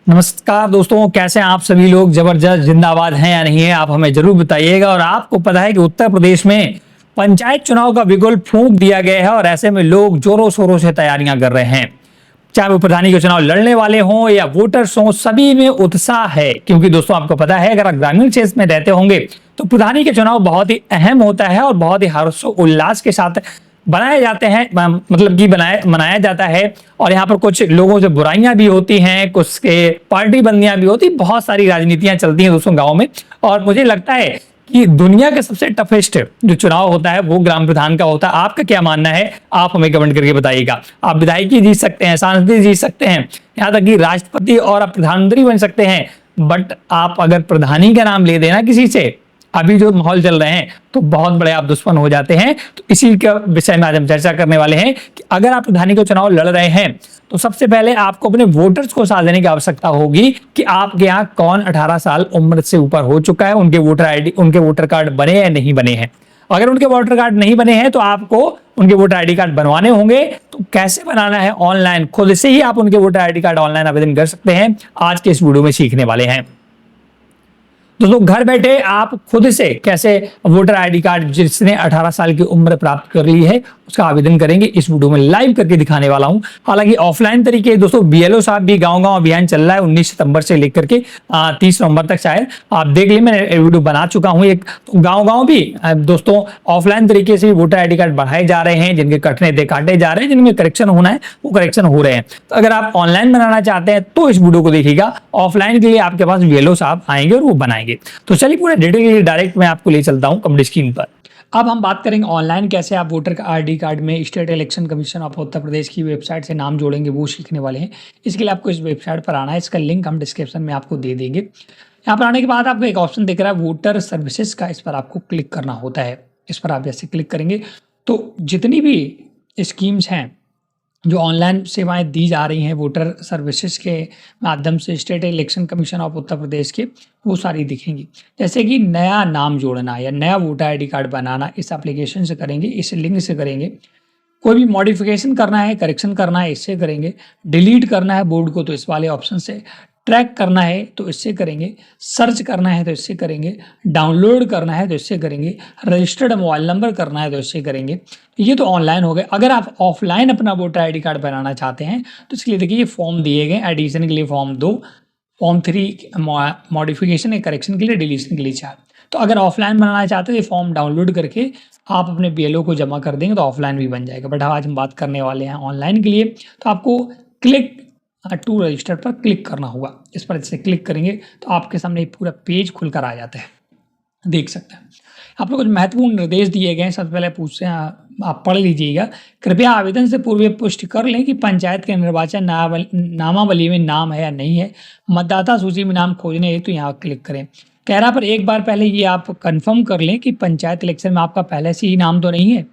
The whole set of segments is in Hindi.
नमस्कार दोस्तों, कैसे हैं आप सभी लोग। जबरदस्त जिंदाबाद हैं या नहीं है, आप हमें जरूर बताइएगा। और आपको पता है कि उत्तर प्रदेश में पंचायत चुनाव का बिगुल फूंक दिया गया है और ऐसे में लोग जोरों शोरों से तैयारियां कर रहे हैं। चाहे वो प्रधानी के चुनाव लड़ने वाले हों या वोटर्स हों, सभी में उत्साह है। क्योंकि दोस्तों आपको पता है, अगर आप ग्रामीण क्षेत्र में रहते होंगे तो प्रधानी के चुनाव बहुत ही अहम होता है और बहुत ही हर्षोल्लास के साथ बनाए जाते हैं, मतलब कि मनाया जाता है। और यहाँ पर कुछ लोगों से बुराइयां भी होती हैं, कुछ के पार्टी बंदियां भी होती, बहुत सारी राजनीतियां चलती हैं दोस्तों गाँव में। और मुझे लगता है कि दुनिया का सबसे टफेस्ट जो चुनाव होता है वो ग्राम प्रधान का होता है। आपका क्या मानना है, आप हमें कमेंट करके बताइएगा। आप विधायकी जीत सकते हैं, सांसद जीत सकते हैं, यहाँ तक कि राष्ट्रपति और आप प्रधानमंत्री बन सकते हैं, बट आप अगर प्रधानी का नाम ले देना किसी से, अभी जो माहौल चल रहे हैं, तो बहुत बड़े आप दुश्मन हो जाते हैं। तो इसी का विषय में आज हम चर्चा करने वाले हैं कि अगर आप प्रधानी का चुनाव लड़ रहे हैं तो सबसे पहले आपको अपने वोटर्स को साथ देने की आवश्यकता होगी कि आपके यहाँ कौन 18 साल उम्र से ऊपर हो चुका है, उनके वोटर कार्ड बने या नहीं बने हैं। अगर उनके वोटर कार्ड नहीं बने हैं तो आपको उनके वोटर आईडी कार्ड बनवाने होंगे। तो कैसे बनाना है, ऑनलाइन खुद से ही आप उनके वोटर आईडी कार्ड ऑनलाइन आवेदन कर सकते हैं। आज के इस वीडियो में सीखने वाले हैं दोस्तों। घर बैठे आप खुद से कैसे वोटर आईडी कार्ड जिसने 18 साल की उम्र प्राप्त कर ली है उसका आवेदन करेंगे, इस वीडियो में लाइव करके दिखाने वाला हूं। हालांकि ऑफलाइन तरीके दोस्तों, बीएलओ साहब भी गांव-गांव अभियान चल रहा है 19 सितंबर से लेकर के 30 नवंबर तक। शायद आप देख लिए, मैंने वीडियो बना चुका हूं एक। तो गाँव-गाँव भी दोस्तों ऑफलाइन तरीके से वोटर आईडी कार्ड बढ़ाए जा रहे हैं। जिनके कटने थे काटे जा रहे हैं, जिनमें करेक्शन होना है वो करेक्शन हो रहे हैं। तो अगर आप ऑनलाइन बनाना चाहते हैं तो इस वीडियो को देखिएगा। ऑफलाइन के लिए आपके पास बीएलओ साहब आएंगे और वो बनाएंगे। तो चलिए पूरे डिटेल के लिए डायरेक्ट मैं आपको ले चलता हूं कमेंट स्क्रीन पर। अब हम बात करेंगे ऑनलाइन कैसे आप वोटर आईडी कार्ड में state election commission of Uttar Pradesh की वेबसाइट से नाम जोड़ेंगे, वो सीखने वाले हैं। इसके लिए आपको इस वेबसाइट पर आना है, इसका लिंक हम डिस्क्रिप्शन में आपको दे देंगे। यहाँ पर आने के बाद आपको एक ऑप्शन दिख रहा है वोटर सर्विसेज का, इस पर आपको क्लिक करना होता है। इस पर आप जैसे क्लिक करेंगे तो जितनी भी स्कीम्स हैं जो ऑनलाइन सेवाएं दी जा रही हैं वोटर सर्विसेज के माध्यम से state election commission of Uttar Pradesh के, वो सारी दिखेंगी। जैसे कि नया नाम जोड़ना या नया वोटर आईडी कार्ड बनाना, इस एप्लीकेशन से करेंगे, इस लिंक से करेंगे। कोई भी मॉडिफिकेशन करना है, करेक्शन करना है, इससे करेंगे। डिलीट करना है बोर्ड को तो इस वाले ऑप्शन से, ट्रैक करना है तो इससे करेंगे, सर्च करना है तो इससे करेंगे, डाउनलोड करना है तो इससे करेंगे, रजिस्टर्ड मोबाइल नंबर करना है तो इससे करेंगे। ये तो ऑनलाइन हो गए। अगर आप ऑफलाइन अपना वोटर आईडी कार्ड बनाना चाहते हैं तो इसके लिए देखिए ये फॉर्म दिए गए। एडिशन के लिए फॉर्म 2, फॉर्म 3 मॉडिफिकेशन या करेक्शन के लिए, डिलीशन के लिए 4। तो अगर ऑफलाइन बनाना चाहते हैं तो फॉर्म डाउनलोड करके आप अपने बीएलओ को जमा कर देंगे तो ऑफलाइन भी बन जाएगा। बट आज हम बात करने वाले हैं ऑनलाइन के लिए। तो आपको क्लिक टू रजिस्टर पर क्लिक करना होगा। इस पर जैसे क्लिक करेंगे तो आपके सामने एक पूरा पेज खुलकर आ जाता है, देख सकते हैं। आप लोग कुछ महत्वपूर्ण निर्देश दिए गए हैं, सबसे पहले पूछते हैं, आप पढ़ लीजिएगा। कृपया आवेदन से पूर्व पुष्टि कर लें कि पंचायत के निर्वाचन नामावली में नाम है या नहीं है। मतदाता सूची में नाम खोजने हेतु यहाँ क्लिक करें। कह रहा पर एक बार पहले ये आप कंफर्म कर लें कि पंचायत इलेक्शन में आपका पहले से ही नाम तो नहीं है।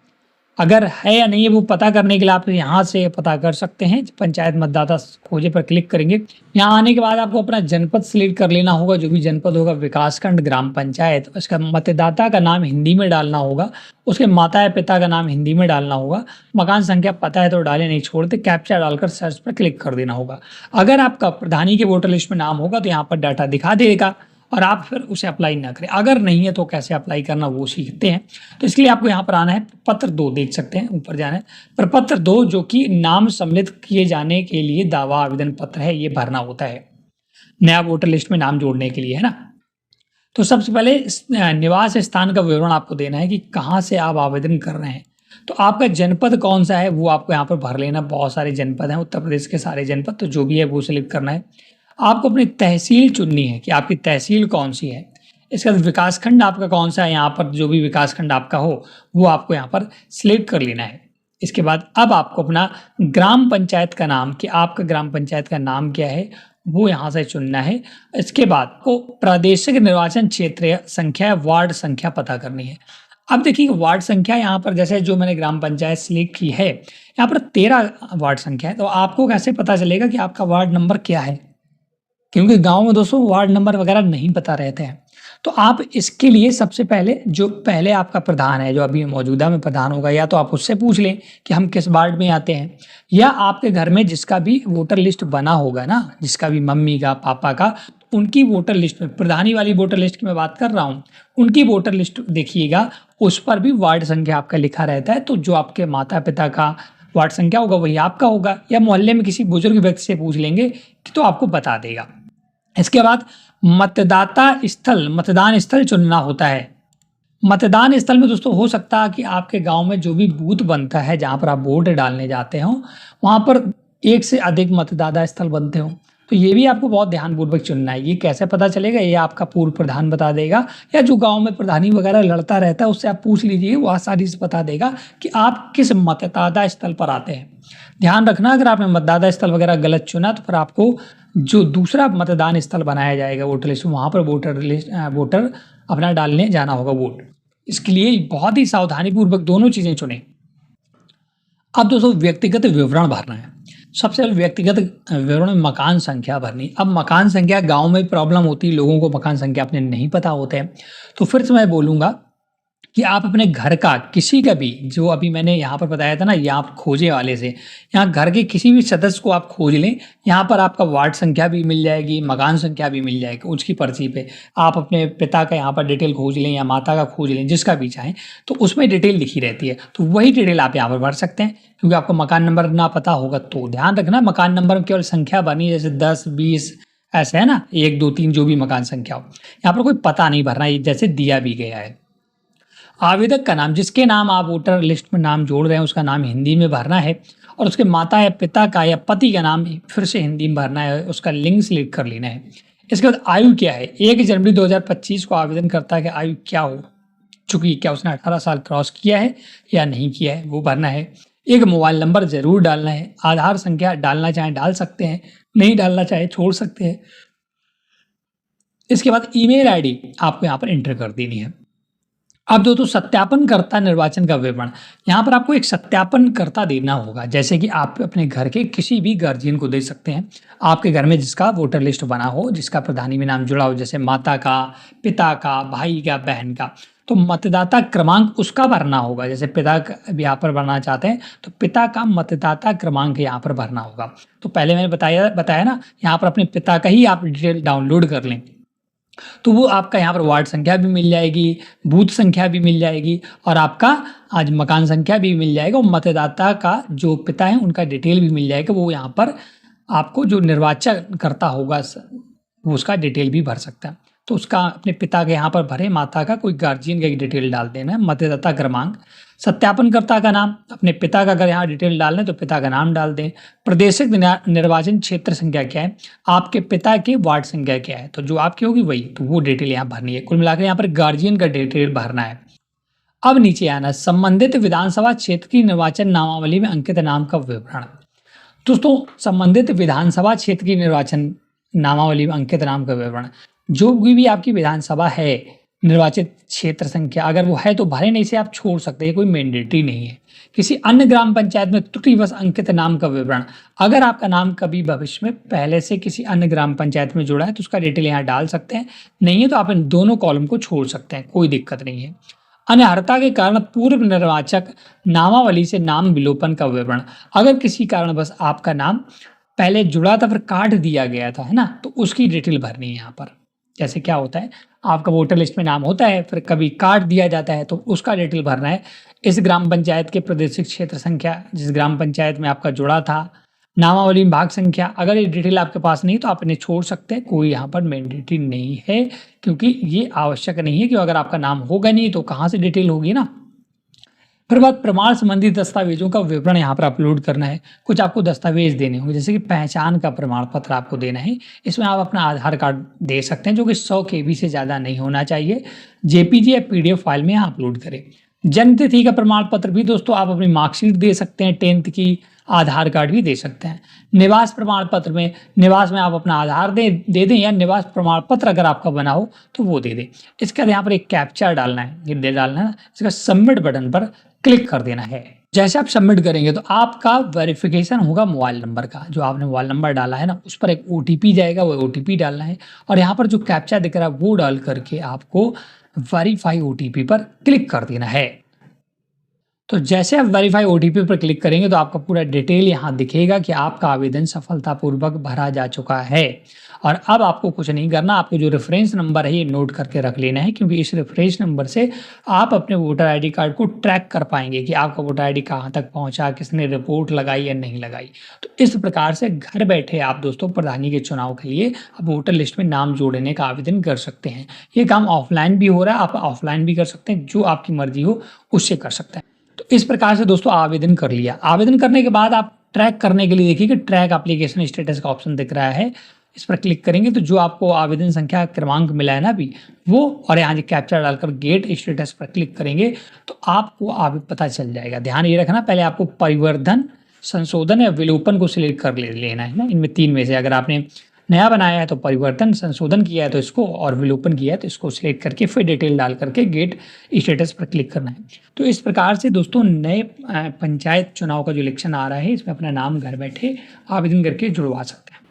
अगर है या नहीं है वो पता करने के लिए आप यहाँ से पता कर सकते हैं। पंचायत मतदाता खोजे पर क्लिक करेंगे। यहाँ आने के बाद आपको अपना जनपद सिलेक्ट कर लेना होगा, जो भी जनपद होगा, विकासखंड, ग्राम पंचायत। उसका मतदाता का नाम हिंदी में डालना होगा, उसके माता या पिता का नाम हिंदी में डालना होगा, मकान संख्या पता है तो डाले, नहीं छोड़ते, कैप्चा डालकर सर्च पर क्लिक कर देना होगा। अगर आपका प्रधानी के वोटर लिस्ट में नाम होगा तो यहाँ पर डाटा दिखा देगा और आप फिर उसे अप्लाई ना करें। अगर नहीं है तो कैसे अप्लाई करना वो सीखते हैं। तो इसलिए आपको यहाँ पर आना है, पत्र 2 देख सकते हैं, ऊपर जाना है। प्रपत्र 2 जो कि नाम सम्मिलित किए जाने के लिए दावा आवेदन पत्र है, ये भरना होता है नया वोटर लिस्ट में नाम जोड़ने के लिए, है ना। तो सबसे पहले निवास स्थान का विवरण आपको देना है कि कहाँ से आप आवेदन कर रहे हैं। तो आपका जनपद कौन सा है वो आपको यहाँ पर भर लेना। बहुत सारे जनपद हैं उत्तर प्रदेश के, सारे जनपद, तो जो भी है वो सिलेक्ट करना है। आपको अपनी तहसील चुननी है कि आपकी तहसील कौन सी है। इसके बाद विकासखंड आपका कौन सा है, यहाँ पर जो भी विकासखंड आपका हो वो आपको यहाँ पर सिलेक्ट कर लेना है। इसके बाद अब आपको अपना ग्राम पंचायत का नाम, कि आपका ग्राम पंचायत का नाम क्या है, वो यहाँ से चुनना है। इसके बाद आपको प्रादेशिक निर्वाचन क्षेत्र संख्या, वार्ड संख्या पता करनी है। अब देखिए वार्ड संख्या यहाँ पर, जैसे जो मैंने ग्राम पंचायत सिलेक्ट की है, यहाँ पर 13 वार्ड संख्या है। तो आपको कैसे पता चलेगा कि आपका वार्ड नंबर क्या है, क्योंकि गांव में दोस्तों वार्ड नंबर वगैरह नहीं पता रहते हैं। तो आप इसके लिए सबसे पहले जो पहले आपका प्रधान है, जो अभी मौजूदा में प्रधान होगा, या तो आप उससे पूछ लें कि हम किस वार्ड में आते हैं, या आपके घर में जिसका भी वोटर लिस्ट बना होगा ना, जिसका भी मम्मी का, पापा का, उनकी वोटर लिस्ट में, प्रधानी वाली वोटर लिस्ट की मैं बात कर रहा हूँ, उनकी वोटर लिस्ट देखिएगा, उस पर भी वार्ड संख्या आपका लिखा रहता है। तो जो आपके माता पिता का वार्ड संख्या होगा वही आपका होगा, या मोहल्ले में किसी बुजुर्ग व्यक्ति से पूछ लेंगे तो आपको बता देगा। इसके बाद मतदान स्थल चुनना होता है। मतदान स्थल में दोस्तों हो सकता है कि आपके गांव में जो भी बूथ बनता है, जहां पर आप वोट डालने जाते हो, वहां पर एक से अधिक मतदाता स्थल बनते हो। तो ये भी आपको बहुत ध्यानपूर्वक चुनना है। ये कैसे पता चलेगा, ये आपका पूर्व प्रधान बता देगा, या जो गांव में प्रधानी वगैरह लड़ता रहता है उससे आप पूछ लीजिए, वो आसानी से बता देगा कि आप किस मतदाता स्थल पर आते हैं। ध्यान रखना, अगर आपने मतदाता स्थल वगैरह गलत चुना तो फिर आपको जो दूसरा मतदान स्थल बनाया जाएगा वोटर लिस्ट, वहाँ पर वोटर अपना डालने जाना होगा वोट। इसके लिए बहुत ही सावधानीपूर्वक दोनों चीज़ें चुनें। अब दोस्तों व्यक्तिगत विवरण भरना है। सबसे पहले व्यक्तिगत विवरण में मकान संख्या भरनी। अब मकान संख्या गांव में प्रॉब्लम होती है, लोगों को मकान संख्या अपने नहीं पता होते हैं। तो फिर से मैं बोलूँगा कि आप अपने घर का किसी का भी, जो अभी मैंने यहाँ पर बताया था ना, ये आप खोजे वाले से, यहाँ घर के किसी भी सदस्य को आप खोज लें, यहाँ पर आपका वार्ड संख्या भी मिल जाएगी, मकान संख्या भी मिल जाएगी। उसकी पर्ची पे आप अपने पिता का यहाँ पर डिटेल खोज लें या माता का खोज लें, जिसका भी चाहें, तो उसमें डिटेल लिखी रहती है। तो वही डिटेल आप यहाँ पर भर सकते हैं। क्योंकि आपको मकान नंबर ना पता होगा तो ध्यान रखना, मकान नंबर में केवल संख्या बनी, जैसे 10, 20 ऐसे है ना, 1, 2, 3 जो भी मकान संख्या हो, यहाँ पर कोई पता नहीं भरना, जैसे दिया भी गया है। आवेदक का नाम, जिसके नाम आप वोटर लिस्ट में नाम जोड़ रहे हैं, उसका नाम हिंदी में भरना है, और उसके माता या पिता का या पति का नाम फिर से हिंदी में भरना है, उसका लिंक सिलेक्ट कर लेना है। इसके बाद आयु क्या है, 1 जनवरी 2025 को आवेदन करता है कि आयु क्या हो चुकी, क्या उसने 18 साल क्रॉस किया है या नहीं किया है, वो भरना है। एक मोबाइल नंबर जरूर डालना है। आधार संख्या डालना चाहें डाल सकते हैं, नहीं डालना चाहे छोड़ सकते हैं। इसके बाद ईमेल आईडी आपको यहाँ पर एंटर कर देनी है। अब दोस्तों सत्यापनकर्ता निर्वाचन का विवरण, यहाँ पर आपको एक सत्यापनकर्ता देना होगा। जैसे कि आप अपने घर के किसी भी गार्जियन को दे सकते हैं, आपके घर में जिसका वोटर लिस्ट बना हो, जिसका प्रधानी में नाम जुड़ा हो, जैसे माता का, पिता का, भाई का, बहन का। तो मतदाता क्रमांक उसका भरना होगा। जैसे पिता का यहाँ पर भरना चाहते हैं तो पिता का मतदाता क्रमांक यहाँ पर भरना होगा। तो पहले मैंने बताया ना, यहाँ पर अपने पिता का ही आप डिटेल डाउनलोड कर लें, तो वो आपका यहाँ पर वार्ड संख्या भी मिल जाएगी, बूथ संख्या भी मिल जाएगी, और आपका आज मकान संख्या भी मिल जाएगा, और मतदाता का जो पिता है उनका डिटेल भी मिल जाएगा। वो यहाँ पर आपको जो निर्वाचन करता होगा वो उसका डिटेल भी भर सकता है। तो उसका अपने पिता के यहाँ पर भरे, माता का, कोई गार्जियन का डिटेल डाल देना है, मतदाता क्रमांक, सत्यापनकर्ता का नाम, अपने पिता का अगर यहाँ डिटेल डालना है तो पिता का नाम डाल दें। प्रदेशिक निर्वाचन क्षेत्र संख्या क्या है, आपके पिता के वार्ड संख्या क्या है, तो जो आपकी होगी वही, तो वो डिटेल यहाँ भरनी है। कुल मिलाकर यहाँ पर गार्जियन का डिटेल भरना है। अब नीचे आना, संबंधित विधानसभा क्षेत्र की निर्वाचन नामावली में अंकित नाम का विवरण। दोस्तों संबंधित विधानसभा क्षेत्र की निर्वाचन नामावली में अंकित नाम का विवरण, जो भी आपकी विधानसभा है, निर्वाचित क्षेत्र संख्या अगर वो है तो भरे, नहीं से आप छोड़ सकते हैं, कोई मैंडेटरी नहीं है। किसी अन्य ग्राम पंचायत में त्रुटिवश अंकित नाम का विवरण, अगर आपका नाम कभी भविष्य में पहले से किसी अन्य ग्राम पंचायत में जुड़ा है तो उसका डिटेल यहाँ डाल सकते हैं, नहीं है तो आप इन दोनों कॉलम को छोड़ सकते हैं, कोई दिक्कत नहीं है। अनर्हता के कारण पूर्व निर्वाचक नामावली से नाम विलोपन का विवरण, अगर किसी कारणवश आपका नाम पहले जुड़ा था फिर काट दिया गया था, है ना, तो उसकी डिटेल भरनी है यहाँ पर। जैसे क्या होता है, आपका वोटर लिस्ट में नाम होता है, फिर कभी काट दिया जाता है, तो उसका डिटेल भरना है। इस ग्राम पंचायत के प्रादेशिक क्षेत्र संख्या, जिस ग्राम पंचायत में आपका जुड़ा था, नामावली में भाग संख्या, अगर ये डिटेल आपके पास नहीं तो आप इन्हें छोड़ सकते हैं, कोई यहाँ पर मैंडेटरी नहीं है, क्योंकि ये आवश्यक नहीं है कि अगर आपका नाम होगा नहीं तो कहाँ से डिटेल होगी ना। फिर बात प्रमाण संबंधी दस्तावेजों का विवरण यहाँ पर अपलोड करना है। कुछ आपको दस्तावेज देने होंगे, जैसे कि पहचान का प्रमाण पत्र आपको देना है। इसमें आप अपना आधार कार्ड दे सकते हैं, जो कि 100 KB से ज़्यादा नहीं होना चाहिए। JPG या PDF फाइल में अपलोड करें। जन्म तिथि का प्रमाण पत्र भी दोस्तों आप अपनी मार्कशीट दे सकते हैं, 10th की, आधार कार्ड भी दे सकते हैं। निवास प्रमाण पत्र में, निवास में आप अपना आधार दे दें, या निवास प्रमाण पत्र अगर आपका बना हो तो वो दे दें। इसके बाद यहाँ पर एक कैप्चा डालना है, ये डालना है, इसका सबमिट बटन पर क्लिक कर देना है। जैसे आप सबमिट करेंगे तो आपका वेरिफिकेशन होगा मोबाइल नंबर का, जो आपने मोबाइल नंबर डाला है ना उस पर एक ओटीपी जाएगा, वो ओटीपी डालना है और यहाँ पर जो कैप्चा दिख रहा है वो डाल करके आपको वेरीफाई ओटीपी पर क्लिक कर देना है। तो जैसे आप वेरीफाई ओटीपी पर क्लिक करेंगे तो आपका पूरा डिटेल यहाँ दिखेगा कि आपका आवेदन सफलतापूर्वक भरा जा चुका है। और अब आपको कुछ नहीं करना, आपको जो रेफरेंस नंबर है ये नोट करके रख लेना है, क्योंकि इस रेफरेंस नंबर से आप अपने वोटर आईडी कार्ड को ट्रैक कर पाएंगे कि आपका वोटर आईडी कहाँ तक पहुँचा, किसने रिपोर्ट लगाई या नहीं लगाई। तो इस प्रकार से घर बैठे आप दोस्तों प्रधानी के चुनाव के लिए आप वोटर लिस्ट में नाम जोड़ने का आवेदन कर सकते हैं। ये काम ऑफलाइन भी हो रहा है, आप ऑफलाइन भी कर सकते हैं, जो आपकी मर्जी हो उससे कर सकते हैं। तो इस प्रकार से दोस्तों आवेदन कर लिया। आवेदन करने के बाद आप ट्रैक करने के लिए देखिए कि ट्रैक एप्लीकेशन स्टेटस का ऑप्शन दिख रहा है, इस पर क्लिक करेंगे तो जो आपको आवेदन संख्या क्रमांक मिला है ना अभी वो, और यहाँ कैप्चा डालकर गेट स्टेटस पर क्लिक करेंगे तो आपको पता चल जाएगा। ध्यान ये रखना, पहले आपको परिवर्धन, संशोधन या विलोपन को सिलेक्ट कर लेना है ना, इनमें 3 में से। अगर आपने नया बनाया है तो परिवर्तन, संशोधन किया है तो इसको, और विलोपन किया है तो इसको सिलेक्ट करके फिर डिटेल डाल करके गेट स्टेटस पर क्लिक करना है। तो इस प्रकार से दोस्तों नए पंचायत चुनाव का जो इलेक्शन आ रहा है इसमें अपना नाम घर बैठे आवेदन करके जुड़वा सकते हैं।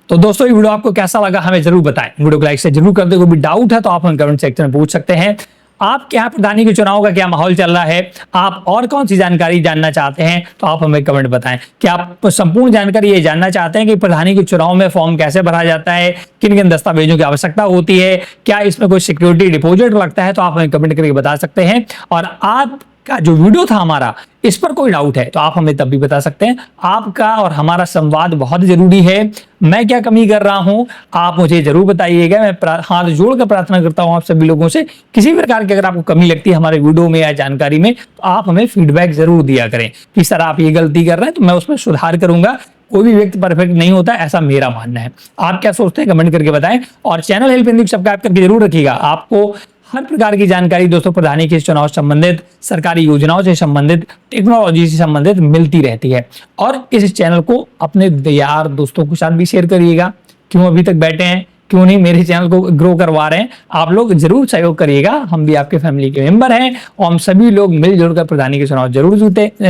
तो दोस्तों ये वीडियो आपको कैसा लगा हमें जरूर बताएं, वीडियो को लाइक से जरूर कर दे। कोई भी डाउट है तो आप हमें कमेंट सेक्शन में पूछ सकते हैं। आपके यहाँ प्रधानी के चुनाव का क्या माहौल चल रहा है, आप और कौन सी जानकारी जानना चाहते हैं तो आप हमें कमेंट बताएं। क्या आप संपूर्ण जानकारी ये जानना चाहते हैं कि प्रधानी के चुनाव में फॉर्म कैसे भरा जाता है, किन किन दस्तावेजों की आवश्यकता होती है, क्या इसमें कोई सिक्योरिटी डिपॉजिट लगता है, तो आप हमें कमेंट करके बता सकते हैं। और आपका जो वीडियो था हमारा इस पर कोई डाउट है तो आप हमें तब भी बता सकते हैं। आपका और हमारा संवाद बहुत जरूरी है। मैं क्या कमी कर रहा हूं आप मुझे जरूर बताइएगा। मैं हाथ जोड़कर प्रार्थना करता हूं आप सभी लोगों से, किसी प्रकार की अगर आपको कमी लगती है हमारे वीडियो में या जानकारी में तो आप हमें फीडबैक जरूर दिया करें कि सर आप ये गलती कर रहे हैं, तो मैं उसमें सुधार करूंगा। कोई भी व्यक्ति परफेक्ट नहीं होता, ऐसा मेरा मानना है। आप क्या सोचते हैं कमेंट करके बताएं और चैनल हेल्प हिंदी सब्सक्राइब करके जरूर रखिएगा। आपको हर प्रकार की जानकारी दोस्तों प्रधानी के चुनाव से संबंधित, सरकारी योजनाओं से संबंधित, टेक्नोलॉजी से संबंधित मिलती रहती है। और इस चैनल को अपने यार दोस्तों के साथ भी शेयर करिएगा। क्यों अभी तक बैठे हैं, क्यों नहीं मेरे चैनल को ग्रो करवा रहे हैं, आप लोग जरूर सहयोग करिएगा। हम भी आपके फैमिली के मेंबर हैं और हम सभी लोग मिलजुल कर प्रधानी के चुनाव जरूर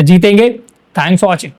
जीतेंगे। Thanks for watching.